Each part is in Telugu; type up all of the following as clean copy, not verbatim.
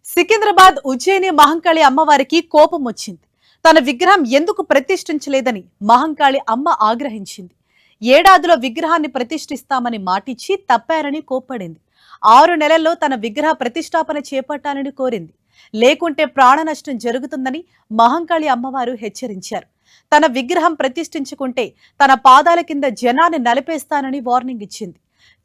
సికింద్రాబాద్ ఉజ్జయిని మహంకాళి అమ్మవారికి కోపం వచ్చింది. తన విగ్రహం ఎందుకు ప్రతిష్ఠించలేదని మహంకాళి అమ్మ ఆగ్రహించింది. ఏడాదిలో విగ్రహాన్ని ప్రతిష్ఠిస్తామని మాటిచ్చి తప్పారని కోప్పడింది. 6 నెలల్లో తన విగ్రహ ప్రతిష్టాపన చేపట్టాలని కోరింది. లేకుంటే ప్రాణ నష్టం జరుగుతుందని మహంకాళి అమ్మవారు హెచ్చరించారు. తన విగ్రహం ప్రతిష్ఠించుకుంటే తన పాదాల కింద జనాన్ని నలిపేస్తానని వార్నింగ్ ఇచ్చింది.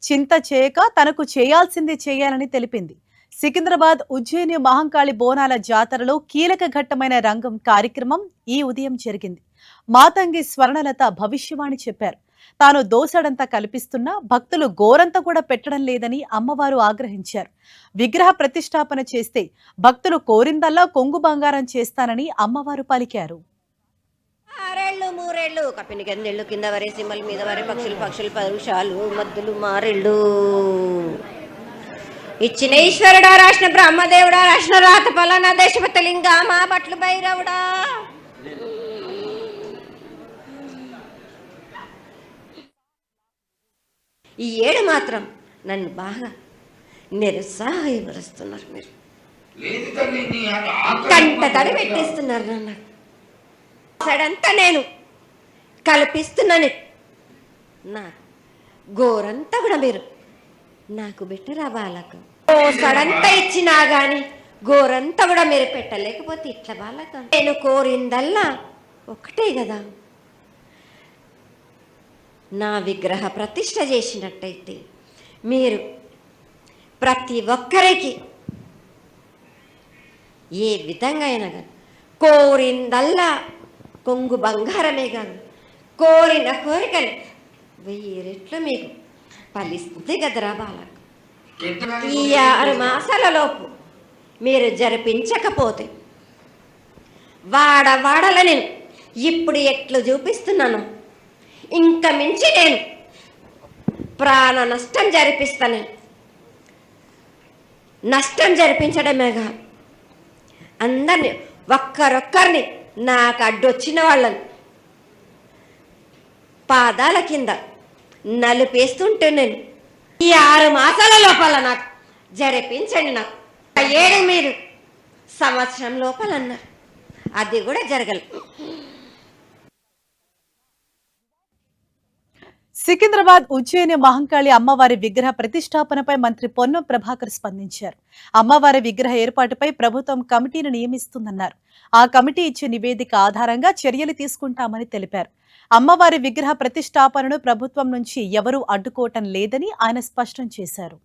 చింత చేయక తనకు చేయాల్సింది చేయాలని తెలిపింది. సికింద్రాబాద్ ఉజ్జయిని మహంకాళి బోనాల జాతరలో కీలక ఘట్టమైన రంగం కార్యక్రమం ఈ ఉదయం జరిగింది. మాతంగి స్వర్ణలత భవిష్యవాణి చెప్పారు. తాను దోసడంతా కల్పిస్తున్నా భక్తులు గోరంత కూడా పెట్టడం లేదని అమ్మవారు ఆగ్రహించారు. విగ్రహ ప్రతిష్టాపన చేస్తే భక్తులు కోరిందల్లా కొంగు బంగారం చేస్తానని అమ్మవారు పలికారు. ఆరేళ్ళు మూరేళ్ళు కప్పిని గందెళ్ళు కింద వరే సింహల మీద వరే పక్షులు పరుషాలు మద్దులు మారెళ్ళు ఇచ్చిన ఈశ్వరుడా రాసిన బ్రహ్మదేవుడా రాసిన రాత పలానా దేశపతలింగా మా బట్లు భైరవుడా. ఈ ఏడు మాత్రం నన్ను బాగా నిరుత్సాహపరుస్తున్నారు. మీరు కంట తడి పెట్టేస్తున్నారు. నన్ను సడంతా నేను కల్పిస్తున్నాను. నా గోరంతా కూడా మీరు నాకు బెట్టరా బాలకం. ఓ సడంతా ఇచ్చినా గాని గోరంతా కూడా మీరు పెట్టలేకపోతే ఇట్లా బాలకం. నేను కోరిందల్లా ఒకటే కదా, నా విగ్రహ ప్రతిష్ఠ చేసినట్టయితే మీరు ప్రతి ఒక్కరికి ఏ విధంగా అయినా కానీ కోరిందల్లా కొంగు బంగారమే కాదు, కోరిన కోరికలు 1000 రెట్లు మీకు ఫలిస్తుంది కదరా బాలకు. ఈ 6 మాసాలలోపు మీరు జరిపించకపోతే వాడవాడల నేను ఇప్పుడు ఎట్లు చూపిస్తున్నాను ఇంకా మించి నేను ప్రాణ నష్టం జరిపిస్తాను. నష్టం జరిపించడమే కాదు, అందరినీ ఒక్కరొక్కరిని నాకు అడ్డొచ్చిన వాళ్ళని పాదాల కింద నలిపేస్తుంటే నేను ఈ 6 మాసాల లోపల నాకు జరిపించండి. నాకు 7 మీరు సంవత్సరం లోపల అన్నారు, అది కూడా జరగలేదు. సికింద్రాబాద్ ఉజ్జయిని మహంకాళి అమ్మవారి విగ్రహ ప్రతిష్టాపనపై మంత్రి పొన్నం ప్రభాకర్ స్పందించారు. అమ్మవారి విగ్రహ ఏర్పాటుపై ప్రభుత్వం కమిటీని నియమిస్తుందన్నారు. ఆ కమిటీ ఇచ్చే నివేదిక ఆధారంగా చర్యలు తీసుకుంటామని తెలిపారు. అమ్మవారి విగ్రహ ప్రతిష్టాపనను ప్రభుత్వం నుంచి ఎవరూ అడ్డుకోవటం లేదని ఆయన స్పష్టం చేశారు.